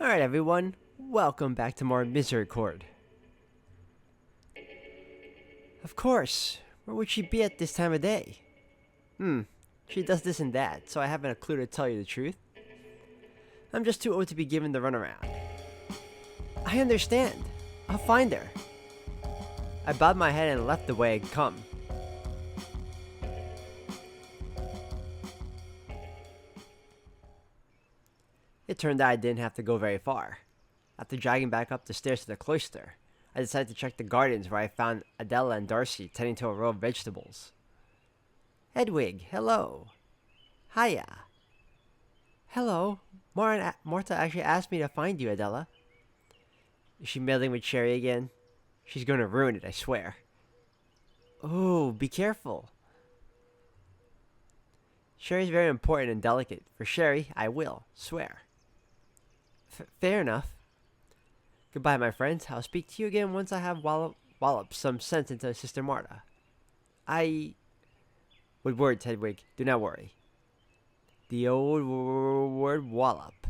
Alright everyone, welcome back to more Misericorde. Of course, where would she be at this time of day? She does this and that, so I haven't a clue to tell you the truth. I'm just too old to be given the runaround. I understand. I'll find her. I bowed my head and left the way I'd come. It turned out I didn't have to go very far. After dragging back up the stairs to the cloister, I decided to check the gardens where I found Adela and Darcy tending to a row of vegetables. Hedwig, hello. Hiya. Hello. Marta actually asked me to find you, Adela. Is she meddling with Sherry again? She's going to ruin it, I swear. Oh, be careful. Sherry's very important and delicate. For Sherry, I will, swear. Fair enough. Goodbye, my friends. I'll speak to you again once I have walloped some sense into Sister Marta. With words, Hedwig. Do not worry. The old word wallop.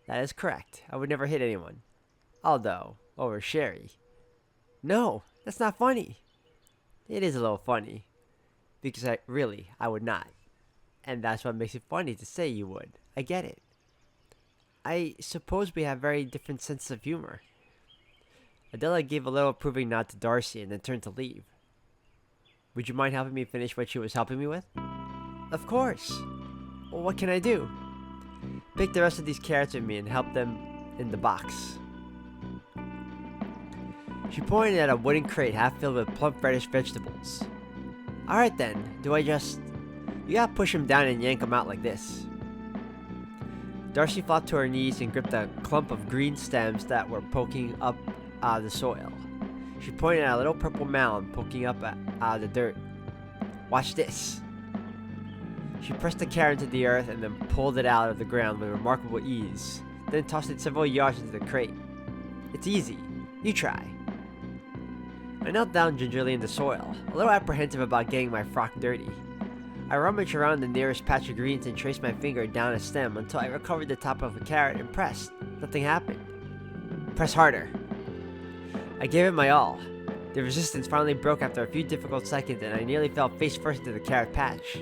That is correct. I would never hit anyone. Although, over Sherry. No, that's not funny. It is a little funny. Because I would not. And that's what makes it funny to say you would. I get it. I suppose we have very different senses of humor. Adela gave a little approving nod to Darcy and then turned to leave. Would you mind helping me finish what she was helping me with? Of course. Well, what can I do? Pick the rest of these carrots with me and help them in the box. She pointed at a wooden crate half filled with plump reddish vegetables. Alright then, you gotta push him down and yank him out like this. Darcy flopped to her knees and gripped a clump of green stems that were poking up out of the soil. She pointed at a little purple mound poking up out of the dirt. Watch this. She pressed the carrot into the earth and then pulled it out of the ground with remarkable ease, then tossed it several yards into the crate. It's easy. You try. I knelt down gingerly in the soil, a little apprehensive about getting my frock dirty. I rummaged around the nearest patch of greens and traced my finger down a stem until I recovered the top of a carrot and pressed. Nothing happened. Press harder. I gave it my all. The resistance finally broke after a few difficult seconds and I nearly fell face first into the carrot patch.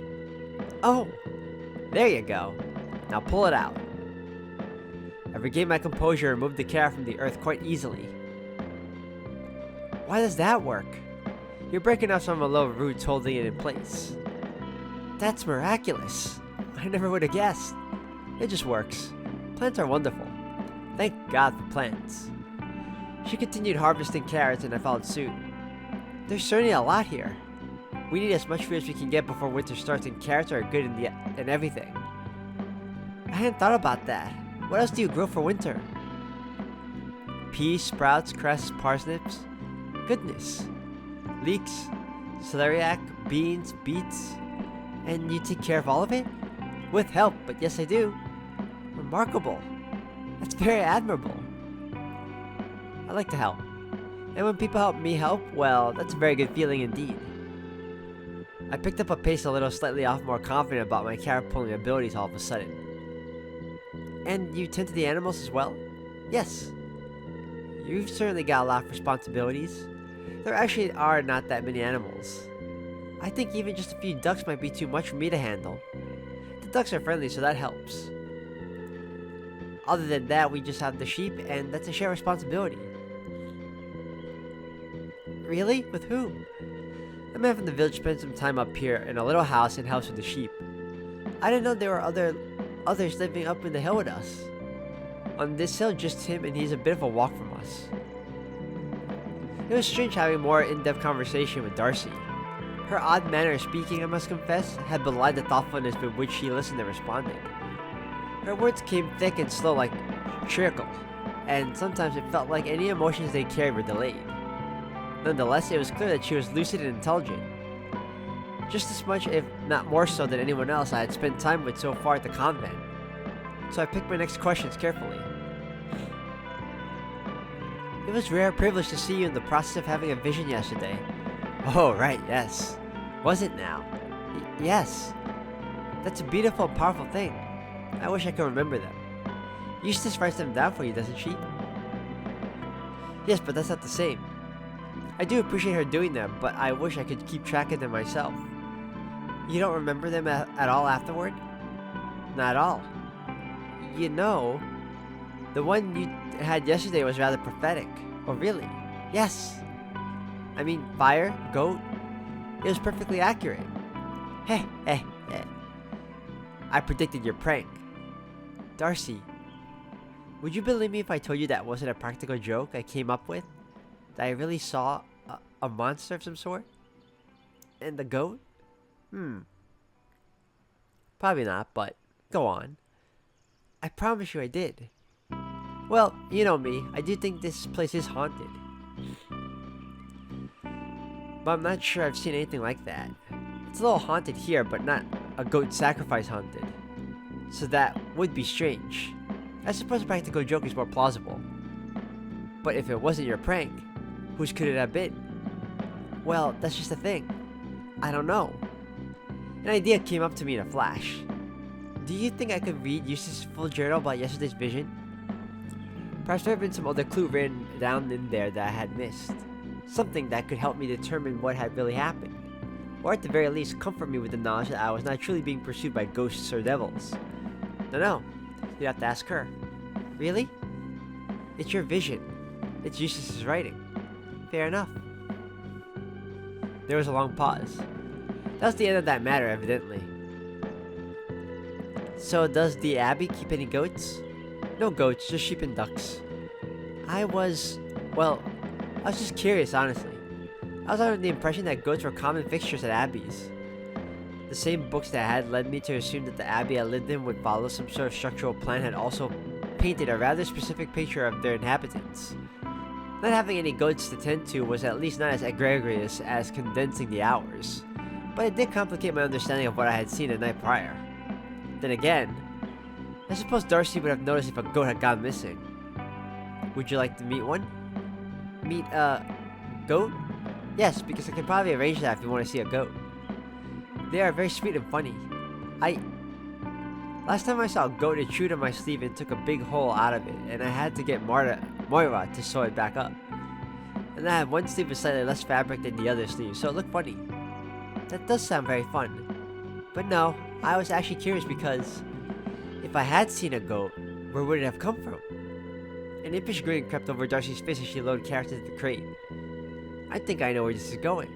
Oh! There you go. Now pull it out. I regained my composure and moved the carrot from the earth quite easily. Why does that work? You're breaking off some of the low roots holding it in place. That's miraculous. I never would have guessed. It just works. Plants are wonderful. Thank God for plants. She continued harvesting carrots and I followed suit. There's certainly a lot here. We need as much food as we can get before winter starts and carrots are good in everything. I hadn't thought about that. What else do you grow for winter? Peas, sprouts, cress, parsnips. Goodness. Leeks, celeriac, beans, beets. And you take care of all of it? With help, but yes I do. Remarkable. That's very admirable. I like to help. And when people help me help, well, that's a very good feeling indeed. I picked up a pace a little slightly off, more confident about my carrot pulling abilities all of a sudden. And you tend to the animals as well? Yes. You've certainly got a lot of responsibilities. There actually are not that many animals. I think even just a few ducks might be too much for me to handle. The ducks are friendly, so that helps. Other than that, we just have the sheep, and that's a shared responsibility. Really? With whom? A man from the village spent some time up here in a little house and helps with the sheep. I didn't know there were others living up in the hill with us. On this hill, just him, and he's a bit of a walk from us. It was strange having a more in-depth conversation with Darcy. Her odd manner of speaking, I must confess, had belied the thoughtfulness with which she listened and responded. Her words came thick and slow like trickle, and sometimes it felt like any emotions they carried were delayed. Nonetheless, it was clear that she was lucid and intelligent. Just as much, if not more so, than anyone else I had spent time with so far at the convent. So I picked my next questions carefully. It was a rare privilege to see you in the process of having a vision yesterday. Oh, right, yes. Was it now? Yes. That's a beautiful, powerful thing. I wish I could remember them. Eustace writes them down for you, doesn't she? Yes, but that's not the same. I do appreciate her doing them, but I wish I could keep track of them myself. You don't remember them at all afterward? Not at all. You know, the one you had yesterday was rather prophetic. Oh, really? Yes. I mean, fire, goat. It was perfectly accurate. Heh, heh, heh. I predicted your prank. Darcy, would you believe me if I told you that wasn't a practical joke I came up with? That I really saw a monster of some sort? And the goat? Probably not, but go on. I promise you I did. Well, you know me, I do think this place is haunted. But I'm not sure I've seen anything like that. It's a little haunted here, but not a goat sacrifice haunted. So that would be strange. I suppose a practical joke is more plausible. But if it wasn't your prank, whose could it have been? Well, that's just the thing. I don't know. An idea came up to me in a flash. Do you think I could read Eustace's full journal about yesterday's vision? Perhaps there had been some other clue written down in there that I had missed. Something that could help me determine what had really happened. Or at the very least, comfort me with the knowledge that I was not truly being pursued by ghosts or devils. No. You'd have to ask her. Really? It's your vision. It's Eustace's writing. Fair enough. There was a long pause. That was the end of that matter, evidently. So does the Abbey keep any goats? No goats, just sheep and ducks. I was just curious, honestly. I was under the impression that goats were common fixtures at abbeys. The same books that had led me to assume that the abbey I lived in would follow some sort of structural plan had also painted a rather specific picture of their inhabitants. Not having any goats to tend to was at least not as egregious as condensing the hours, but it did complicate my understanding of what I had seen the night prior. Then again, I suppose Darcy would have noticed if a goat had gone missing. Would you like to meet one? Meet a goat? Yes, because I can probably arrange that if you want to see a goat. They are very sweet and funny. Last time I saw a goat, it chewed on my sleeve and took a big hole out of it, and I had to get Moira to sew it back up. And I had one sleeve with slightly less fabric than the other sleeve, so it looked funny. That does sound very fun. But no, I was actually curious because if I had seen a goat, where would it have come from? An impish grin crept over Darcy's face as she loaded carrots into the crate. I think I know where this is going.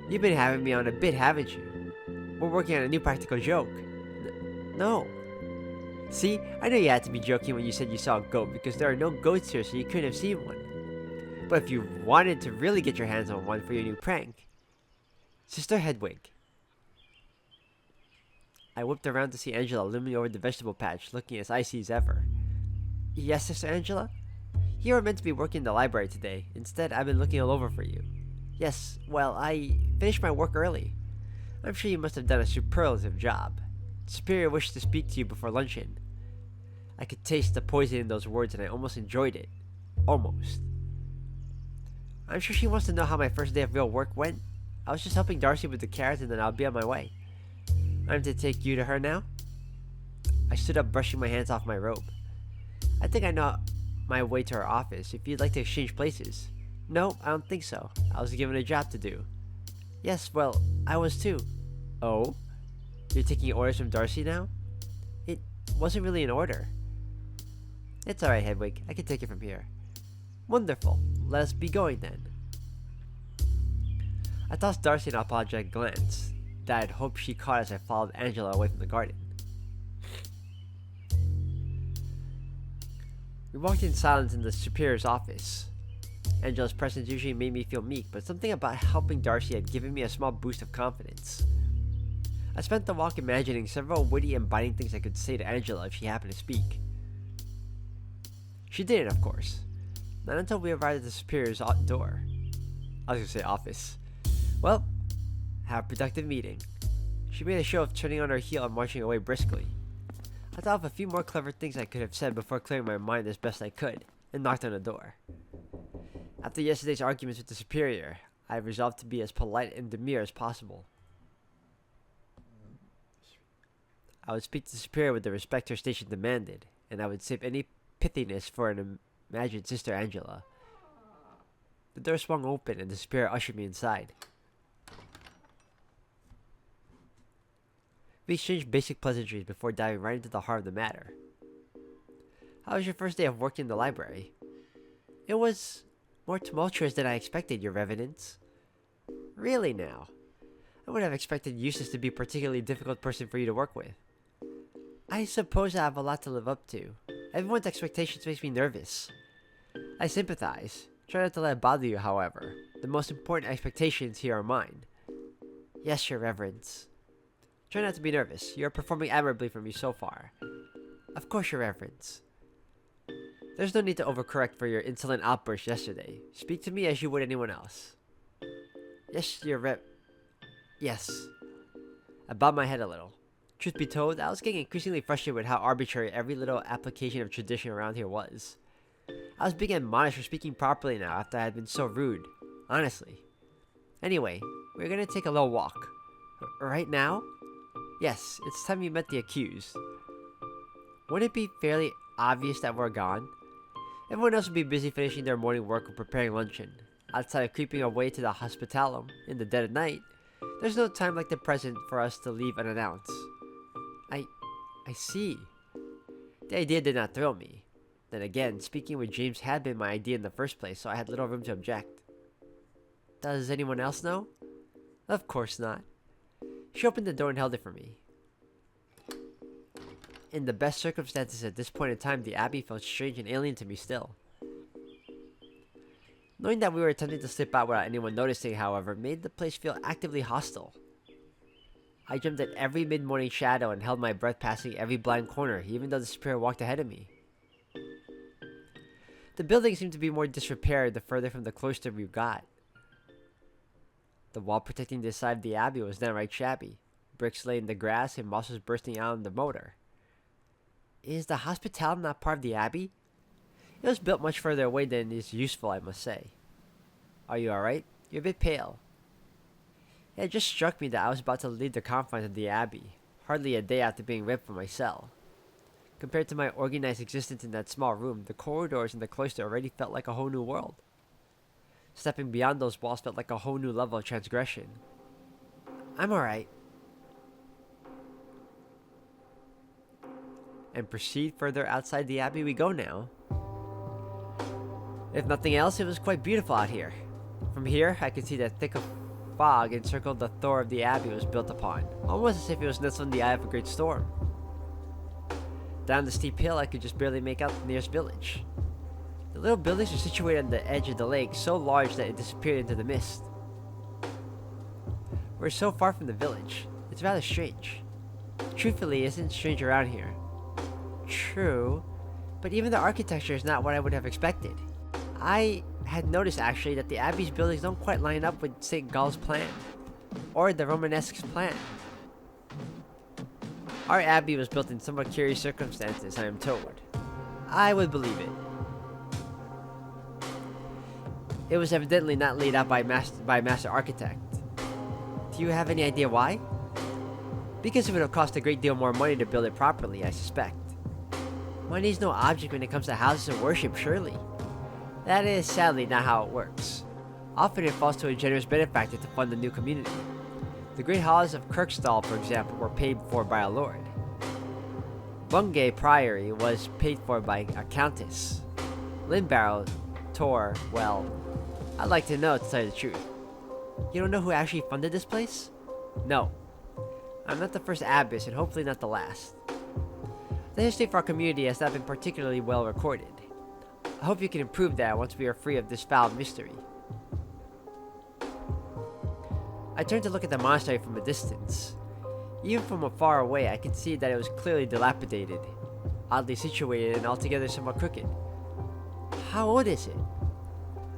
You've been having me on a bit, haven't you? We're working on a new practical joke. No. See, I know you had to be joking when you said you saw a goat because there are no goats here, so you couldn't have seen one. But if you wanted to really get your hands on one for your new prank, Sister Hedwig. I whipped around to see Angela looming over the vegetable patch, looking as icy as ever. Yes, Sister Angela? You were meant to be working in the library today. Instead, I've been looking all over for you. Yes, well, I finished my work early. I'm sure you must have done a superlative job. Superior wished to speak to you before luncheon. I could taste the poison in those words and I almost enjoyed it. Almost. I'm sure she wants to know how my first day of real work went. I was just helping Darcy with the carrots and then I'll be on my way. I'm to take you to her now? I stood up, brushing my hands off my robe. I think I know my way to her office, if you'd like to exchange places. No, I don't think so. I was given a job to do. Yes, well, I was too. Oh? You're taking orders from Darcy now? It wasn't really an order. It's alright, Hedwig. I can take it from here. Wonderful. Let us be going then. I tossed Darcy an apologetic glance that I'd hoped she caught as I followed Angela away from the garden. We walked in silence in the superior's office. Angela's presence usually made me feel meek, but something about helping Darcy had given me a small boost of confidence. I spent the walk imagining several witty and biting things I could say to Angela if she happened to speak. She didn't, of course. Not until we arrived at the superior's door. I was gonna say office. Well, have a productive meeting. She made a show of turning on her heel and marching away briskly. I thought of a few more clever things I could have said before clearing my mind as best I could, and knocked on the door. After yesterday's arguments with the superior, I resolved to be as polite and demure as possible. I would speak to the superior with the respect her station demanded, and I would save any pithiness for an imagined Sister Angela. The door swung open, and the spirit ushered me inside. We exchanged basic pleasantries before diving right into the heart of the matter. How was your first day of working in the library? It was more tumultuous than I expected, Your Reverence. Really now? I would have expected Eustace to be a particularly difficult person for you to work with. I suppose I have a lot to live up to. Everyone's expectations makes me nervous. I sympathize. Try not to let it bother you, however. The most important expectations here are mine. Yes, Your Reverence. Try not to be nervous. You are performing admirably for me so far. Of course, Your Reverence. There's no need to overcorrect for your insolent outburst yesterday. Speak to me as you would anyone else. Yes, Yes. I bowed my head a little. Truth be told, I was getting increasingly frustrated with how arbitrary every little application of tradition around here was. I was being admonished for speaking properly now after I had been so rude. Honestly. Anyway, we're gonna take a little walk. Right now? Yes, it's time we met the accused. Wouldn't it be fairly obvious that we're gone? Everyone else would be busy finishing their morning work or preparing luncheon. Outside of creeping away to the hospitalum in the dead of night, there's no time like the present for us to leave unannounced. I see. The idea did not thrill me. Then again, speaking with James had been my idea in the first place, so I had little room to object. Does anyone else know? Of course not. She opened the door and held it for me. In the best circumstances at this point in time, the Abbey felt strange and alien to me still. Knowing that we were attempting to slip out without anyone noticing, however, made the place feel actively hostile. I jumped at every mid-morning shadow and held my breath passing every blind corner, even though the spirit walked ahead of me. The building seemed to be more disrepair the further from the cloister we got. The wall protecting this side of the Abbey was downright shabby. Bricks lay in the grass and moss was bursting out on the motor. Is the hospital not part of the Abbey? It was built much further away than is useful, I must say. Are you alright? You're a bit pale. It had just struck me that I was about to leave the confines of the Abbey, hardly a day after being ripped from my cell. Compared to my organized existence in that small room, the corridors in the cloister already felt like a whole new world. Stepping beyond those walls felt like a whole new level of transgression. I'm alright. And proceed further outside the Abbey we go now. If nothing else, it was quite beautiful out here. From here, I could see that thick of fog encircled the door of the Abbey was built upon, almost as if it was nestled in the eye of a great storm. Down the steep hill, I could just barely make out the nearest village. The little buildings were situated on the edge of the lake, so large that it disappeared into the mist. We're so far from the village. It's rather strange. Truthfully, it isn't strange around here. True, but even the architecture is not what I would have expected. I had noticed actually that the Abbey's buildings don't quite line up with St. Gal's plan, or the Romanesque's plan. Our Abbey was built in somewhat curious circumstances, I am told. I would believe it. It was evidently not laid out by a master architect. Do you have any idea why? Because it would have cost a great deal more money to build it properly, I suspect. Money is no object when it comes to houses of worship, surely. That is sadly not how it works. Often it falls to a generous benefactor to fund the new community. The great halls of Kirkstall, for example, were paid for by a lord. Bungay Priory was paid for by a countess. Limbarrow Tor, well, I'd like to know, to tell you the truth. You don't know who actually funded this place? No. I'm not the first abbess, and hopefully not the last. The history of our community has not been particularly well recorded. I hope you can improve that once we are free of this foul mystery. I turned to look at the monastery from a distance. Even from afar away, I could see that it was clearly dilapidated, oddly situated, and altogether somewhat crooked. How old is it?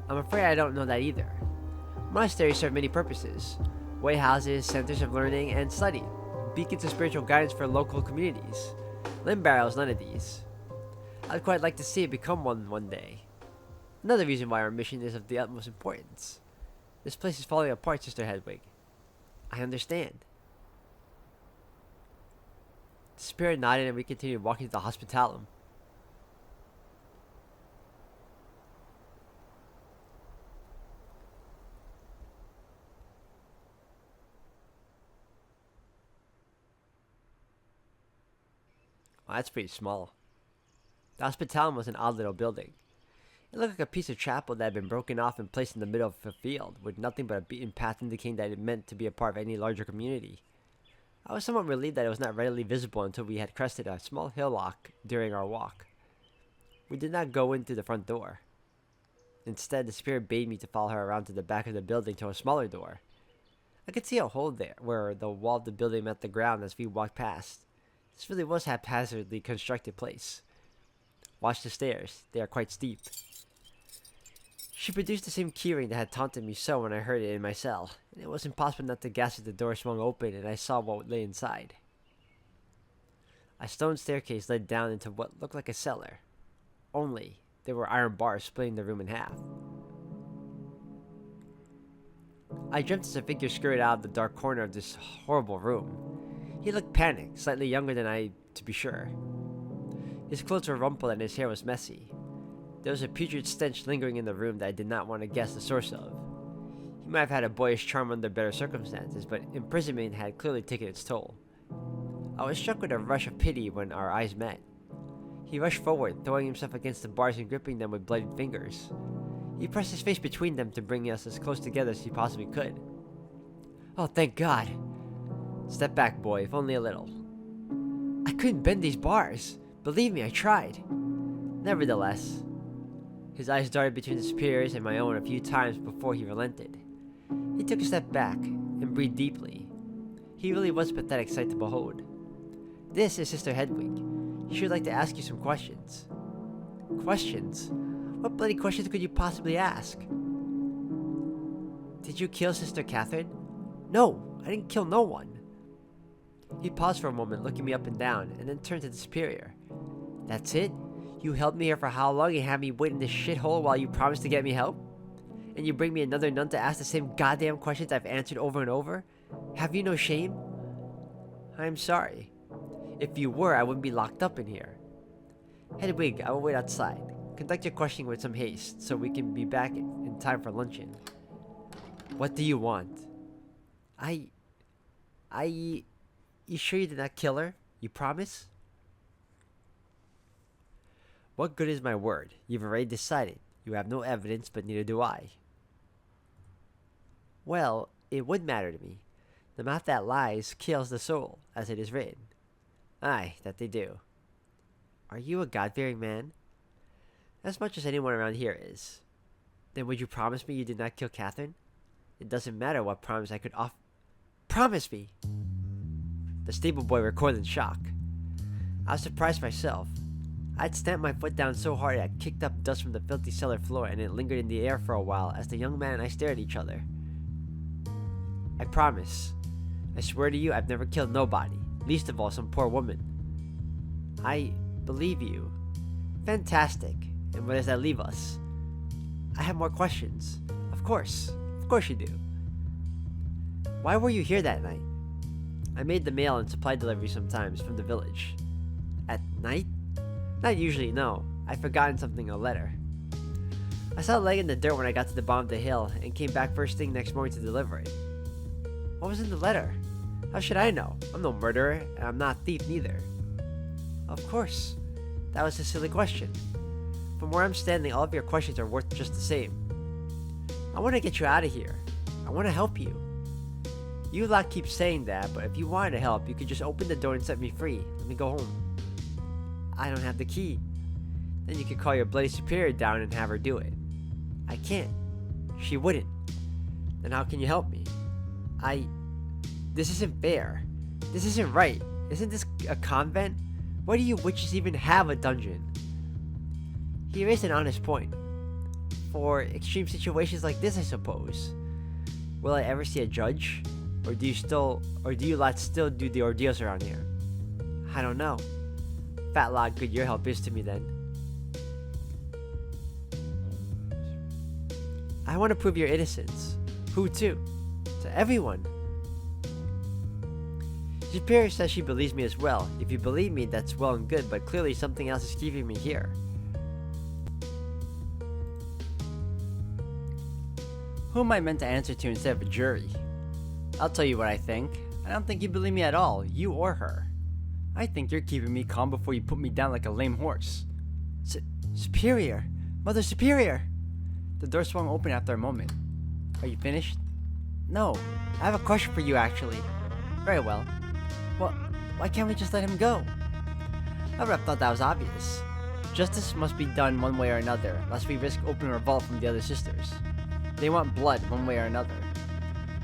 I'm afraid I don't know that either. Monasteries serve many purposes: way houses, centers of learning and study, beacons of spiritual guidance for local communities. Limbarrow is none of these. I'd quite like to see it become one day. Another reason why our mission is of the utmost importance. This place is falling apart, Sister Hedwig. I understand. The spirit nodded and we continued walking to the hospitalum. Oh, that's pretty small. The hospitalum was an odd little building. It looked like a piece of chapel that had been broken off and placed in the middle of a field, with nothing but a beaten path indicating that it meant to be a part of any larger community. I was somewhat relieved that it was not readily visible until we had crested a small hillock during our walk. We did not go in through the front door. Instead, the spirit bade me to follow her around to the back of the building to a smaller door. I could see a hole there, where the wall of the building met the ground as we walked past. This really was a haphazardly constructed place. Watch the stairs. They are quite steep. She produced the same keyring that had taunted me so when I heard it in my cell, and it was impossible not to gasp as the door swung open and I saw what lay inside. A stone staircase led down into what looked like a cellar. Only, there were iron bars splitting the room in half. I dreamt as a figure scurried out of the dark corner of this horrible room. He looked panicked, slightly younger than I, to be sure. His clothes were rumpled and his hair was messy. There was a putrid stench lingering in the room that I did not want to guess the source of. He might have had a boyish charm under better circumstances, but imprisonment had clearly taken its toll. I was struck with a rush of pity when our eyes met. He rushed forward, throwing himself against the bars and gripping them with bloodied fingers. He pressed his face between them to bring us as close together as he possibly could. Oh, thank God. Step back, boy, if only a little. I couldn't bend these bars. Believe me, I tried. Nevertheless, his eyes darted between the superior's and my own a few times before he relented. He took a step back and breathed deeply. He really was a pathetic sight to behold. This is Sister Hedwig. She would like to ask you some questions. Questions? What bloody questions could you possibly ask? Did you kill Sister Catherine? No, I didn't kill no one. He paused for a moment, looking me up and down, and then turned to the superior. That's it? You held me here for how long and had me wait in this shithole while you promised to get me help? And you bring me another nun to ask the same goddamn questions I've answered over and over? Have you no shame? I'm sorry. If you were, I wouldn't be locked up in here. Hedwig, I will wait outside. Conduct your questioning with some haste, so we can be back in time for luncheon. What do you want? You sure you did not kill her? You promise? What good is my word? You've already decided. You have no evidence, but neither do I. Well, it would matter to me. The mouth that lies kills the soul, as it is written. Aye, that they do. Are you a God-fearing man? As much as anyone around here is. Then would you promise me you did not kill Catherine? It doesn't matter what promise I could offer. Promise me! The stable boy recoiled in shock. I was surprised myself. I'd stamped my foot down so hard I kicked up dust from the filthy cellar floor, and it lingered in the air for a while as the young man and I stared at each other. I promise. I swear to you I've never killed nobody, least of all some poor woman. I believe you. Fantastic. And where does that leave us? I have more questions. Of course you do. Why were you here that night? I made the mail and supply delivery sometimes from the village. At night? Not usually, no. I'd forgotten something in a letter. I saw a leg in the dirt when I got to the bottom of the hill and came back first thing next morning to deliver it. What was in the letter? How should I know? I'm no murderer, and I'm not a thief neither. Of course. That was a silly question. From where I'm standing, all of your questions are worth just the same. I want to get you out of here. I want to help you. You lot keep saying that, but if you wanted to help, you could just open the door and set me free. Let me go home. I don't have the key. Then you could call your bloody superior down and have her do it. I can't. She wouldn't. Then how can you help me? This isn't fair. This isn't right. Isn't this a convent? Why do you witches even have a dungeon? He raised an honest point. For extreme situations like this, I suppose. Will I ever see a judge? Or do you lot still do the ordeals around here? I don't know. Fat lot good your help is to me then. I want to prove your innocence. Who to? To everyone. Superior says she believes me as well. If you believe me, that's well and good, but clearly something else is keeping me here. Who am I meant to answer to instead of a jury? I'll tell you what I think. I don't think you believe me at all, you or her. I think you're keeping me calm before you put me down like a lame horse. Superior! Mother Superior! The door swung open after a moment. Are you finished? No, I have a question for you actually. Very well. Well, why can't we just let him go? I would have thought that was obvious. Justice must be done one way or another, lest we risk open revolt from the other sisters. They want blood one way or another.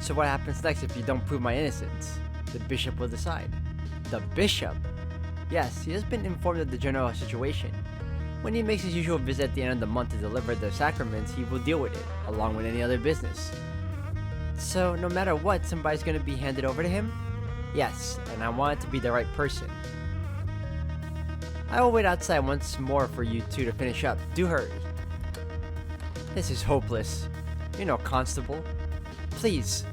So what happens next if you don't prove my innocence? The bishop will decide. The bishop? Yes, he has been informed of the general situation. When he makes his usual visit at the end of the month to deliver the sacraments, he will deal with it, along with any other business. So, no matter what, somebody's gonna be handed over to him? Yes, and I want it to be the right person. I will wait outside once more for you two to finish up. Do hurry. This is hopeless. You're no constable. Please,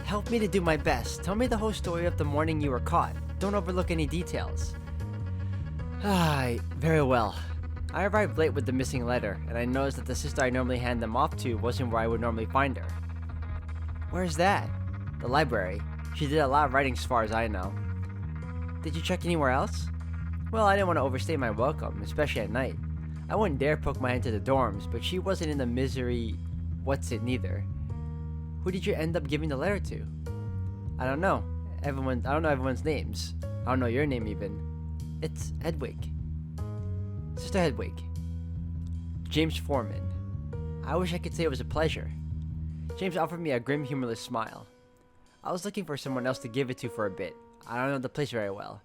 help me to do my best. Tell me the whole story of the morning you were caught. Don't overlook any details. Very well. I arrived late with the missing letter, and I noticed that the sister I normally hand them off to wasn't where I would normally find her. Where's that? The library. She did a lot of writing as far as I know. Did you check anywhere else? Well, I didn't want to overstay my welcome, especially at night. I wouldn't dare poke my head into the dorms, but she wasn't in the misery... what's-it neither. Who did you end up giving the letter to? I don't know. I don't know everyone's names. I don't know your name even. It's Hedwig. Sister Hedwig. James Foreman. I wish I could say it was a pleasure. James offered me a grim, humorless smile. I was looking for someone else to give it to for a bit. I don't know the place very well.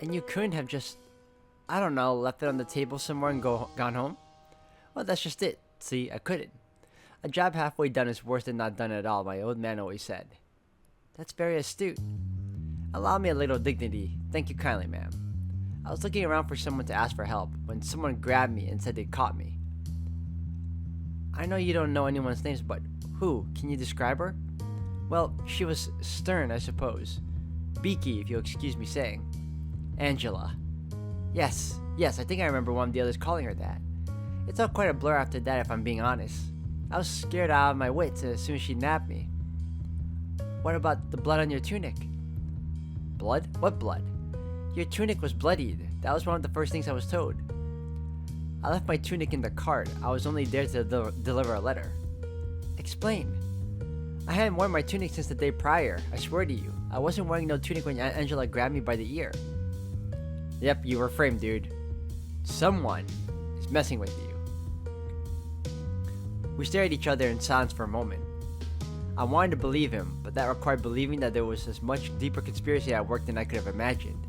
And you couldn't have just, I don't know, left it on the table somewhere and gone home? Well, that's just it. See, I couldn't. A job halfway done is worse than not done at all, my old man always said. That's very astute. Allow me a little dignity. Thank you kindly, ma'am. I was looking around for someone to ask for help when someone grabbed me and said they'd caught me. I know you don't know anyone's names, but who? Can you describe her? Well, she was stern, I suppose. Beaky, if you'll excuse me saying. Angela. Yes, I think I remember one of the others calling her that. It's all quite a blur after that, if I'm being honest. I was scared out of my wits as soon as she nabbed me. What about the blood on your tunic? Blood? What blood? Your tunic was bloodied. That was one of the first things I was told. I left my tunic in the cart. I was only there to deliver a letter. Explain. I hadn't worn my tunic since the day prior. I swear to you. I wasn't wearing no tunic when Angela grabbed me by the ear. Yep, you were framed, dude. Someone is messing with you. We stared at each other in silence for a moment. I wanted to believe him, but that required believing that there was as much deeper conspiracy at work than I could have imagined.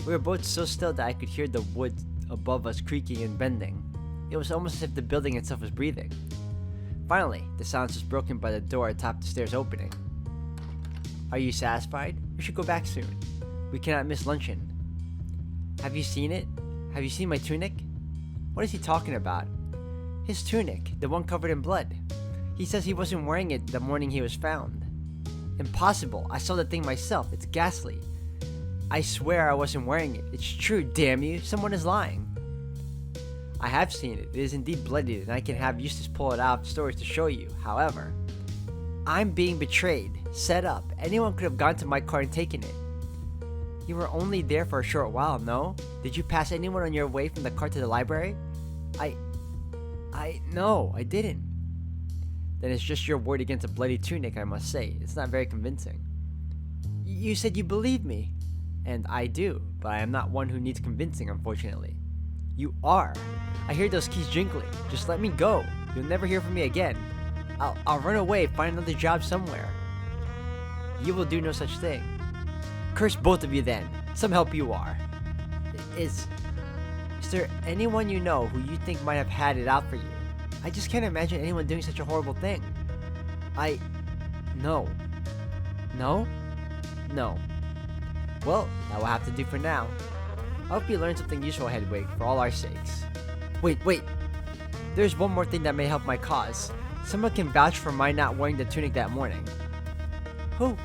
We were both so still that I could hear the wood above us creaking and bending. It was almost as if the building itself was breathing. Finally, the silence was broken by the door atop the stairs opening. Are you satisfied? We should go back soon. We cannot miss luncheon. Have you seen it? Have you seen my tunic? What is he talking about? His tunic, the one covered in blood. He says he wasn't wearing it the morning he was found. Impossible. I saw the thing myself. It's ghastly. I swear I wasn't wearing it. It's true, damn you. Someone is lying. I have seen it. It is indeed bloodied, and I can have Eustace pull it out of storage to show you. However, I'm being betrayed. Set up. Anyone could have gone to my car and taken it. You were only there for a short while, no? Did you pass anyone on your way from the car to the library? No, I didn't. Then it's just your word against a bloody tunic, I must say. It's not very convincing. You said you believed me. And I do, but I am not one who needs convincing, unfortunately. You are. I hear those keys jingling. Just let me go. You'll never hear from me again. I'll run away, find another job somewhere. You will do no such thing. Curse both of you then. Some help you are. Is there anyone you know who you think might have had it out for you? I just can't imagine anyone doing such a horrible thing. No. No? No. Well, that will have to do for now. I hope you learned something useful, Hedwig, for all our sakes. Wait. There's one more thing that may help my cause. Someone can vouch for my not wearing the tunic that morning. Who?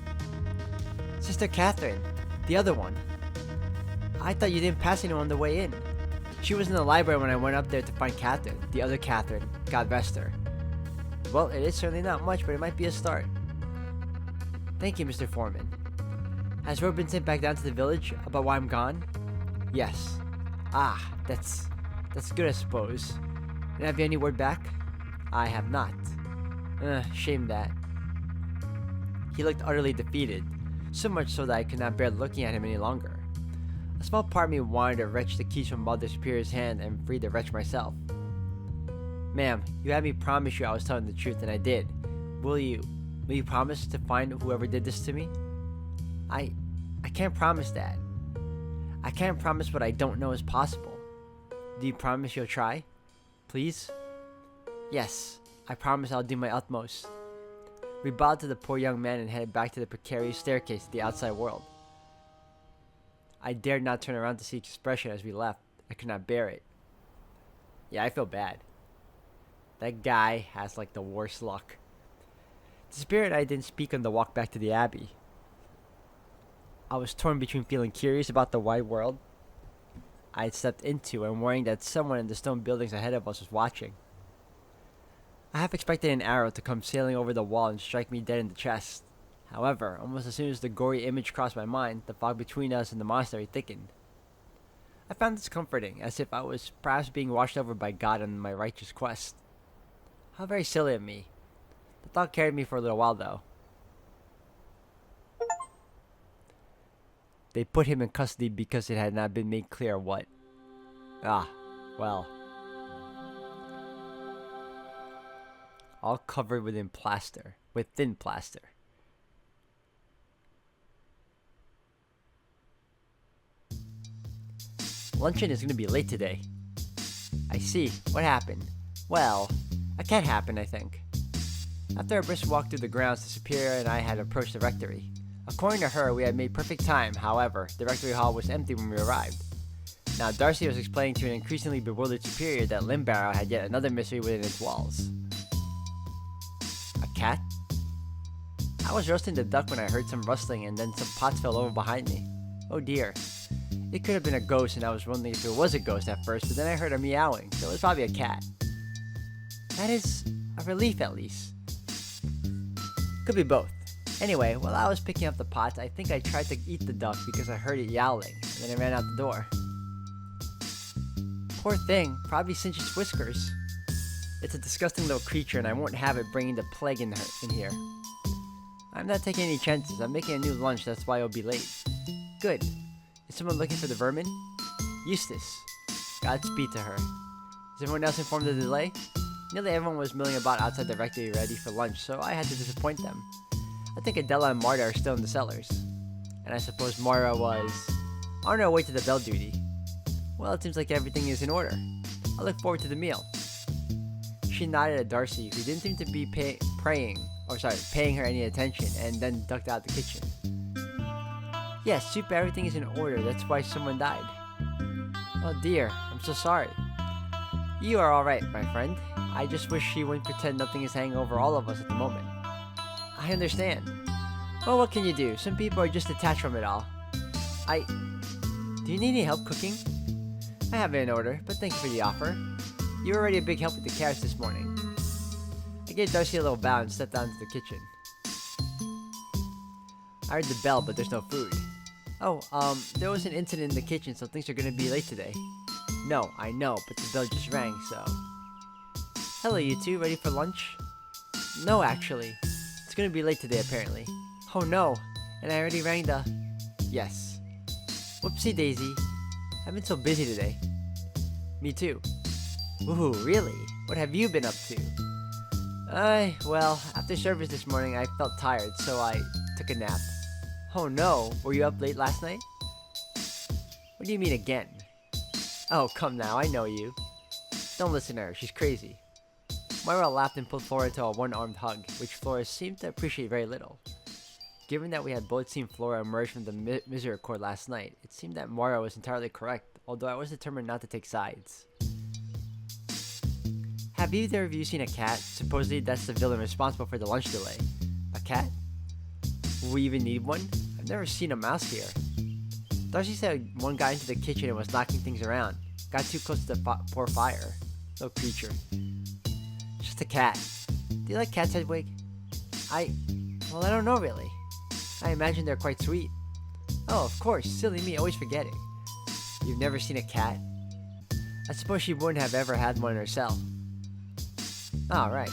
Sister Catherine. The other one. I thought you didn't pass anyone on the way in. She was in the library when I went up there to find Catherine. The other Catherine. God rest her. Well, it is certainly not much, but it might be a start. Thank you, Mr. Foreman. Has word been sent back down to the village about why I'm gone? Yes. Ah, that's good, I suppose. And have you any word back? I have not. Shame that. He looked utterly defeated, so much so that I could not bear looking at him any longer. A small part of me wanted to wrench the keys from Mother Superior's hand and free the wretch myself. Ma'am, you had me promise you I was telling the truth, and I did. Will you promise to find whoever did this to me? I can't promise that. I can't promise what I don't know is possible. Do you promise you'll try? Please? Yes, I promise I'll do my utmost. We bowed to the poor young man and headed back to the precarious staircase to the outside world. I dared not turn around to see his expression as we left. I could not bear it. Yeah, I feel bad. That guy has like the worst luck. The spirit and I didn't speak on the walk back to the abbey. I was torn between feeling curious about the wide world I had stepped into and worrying that someone in the stone buildings ahead of us was watching. I half expected an arrow to come sailing over the wall and strike me dead in the chest. However, almost as soon as the gory image crossed my mind, the fog between us and the monastery thickened. I found this comforting, as if I was perhaps being watched over by God on my righteous quest. How very silly of me. The thought carried me for a little while, though. They put him in custody because it had not been made clear what. Ah, well. All covered with thin plaster. Luncheon is going to be late today. I see. What happened? Well, a cat happened, I think. After a brisk walk through the grounds, the superior and I had approached the rectory. According to her, we had made perfect time. However, the rectory hall was empty when we arrived. Now, Darcy was explaining to an increasingly bewildered superior that Limbarrow had yet another mystery within its walls. A cat? I was roasting the duck when I heard some rustling and then some pots fell over behind me. Oh dear. It could have been a ghost, and I was wondering if it was a ghost at first, but then I heard a meowing, so it was probably a cat. That is a relief, at least. Could be both. Anyway, while I was picking up the pots, I think I tried to eat the duck because I heard it yowling, and then I ran out the door. Poor thing, probably singed its whiskers. It's a disgusting little creature, and I won't have it bringing the plague in here. I'm not taking any chances. I'm making a new lunch, that's why I'll be late. Good. Is someone looking for the vermin? Eustace. Godspeed to her. Is everyone else informed of the delay? Nearly everyone was milling about outside the rectory ready for lunch, so I had to disappoint them. I think Adela and Marta are still in the cellars. And I suppose Moira was on her way to the bell duty. Well, it seems like everything is in order. I look forward to the meal. She nodded at Darcy, who didn't seem to be paying her any attention, and then ducked out the kitchen. Yes, Soup, everything is in order. That's why someone died. Oh dear, I'm so sorry. You are alright, my friend. I just wish she wouldn't pretend nothing is hanging over all of us at the moment. I understand. Well, what can you do? Some people are just detached from it all. Do you need any help cooking? I have it in order, but thank you for the offer. You were already a big help with the carrots this morning. I gave Darcy a little bow and stepped down to the kitchen. I heard the bell, but there's no food. Oh, there was an incident in the kitchen, so things are gonna be late today. No, I know, but the bell just rang, so... Hello, you two, ready for lunch? No, actually. It's gonna be late today, apparently. Oh no, and I already rang the... Yes. Whoopsie daisy. I've been so busy today. Me too. Ooh, really? What have you been up to? Well, after service this morning, I felt tired, so I took a nap. Oh no, were you up late last night? What do you mean again? Oh, come now, I know you. Don't listen to her, she's crazy. Moira laughed and pulled Flora into a one-armed hug, which Flora seemed to appreciate very little. Given that we had both seen Flora emerge from the Misericorde last night, it seemed that Moira was entirely correct, although I was determined not to take sides. Have either of you seen a cat? Supposedly that's the villain responsible for the lunch delay. A cat? Will we even need one? I've never seen a mouse here. Darcy said one got into the kitchen and was knocking things around. Got too close to the poor fire. Little creature. Just a cat. Do you like cats, Hedwig? Well, I don't know really. I imagine they're quite sweet. Oh, of course, silly me, always forgetting. You've never seen a cat? I suppose she wouldn't have ever had one herself. Oh, right.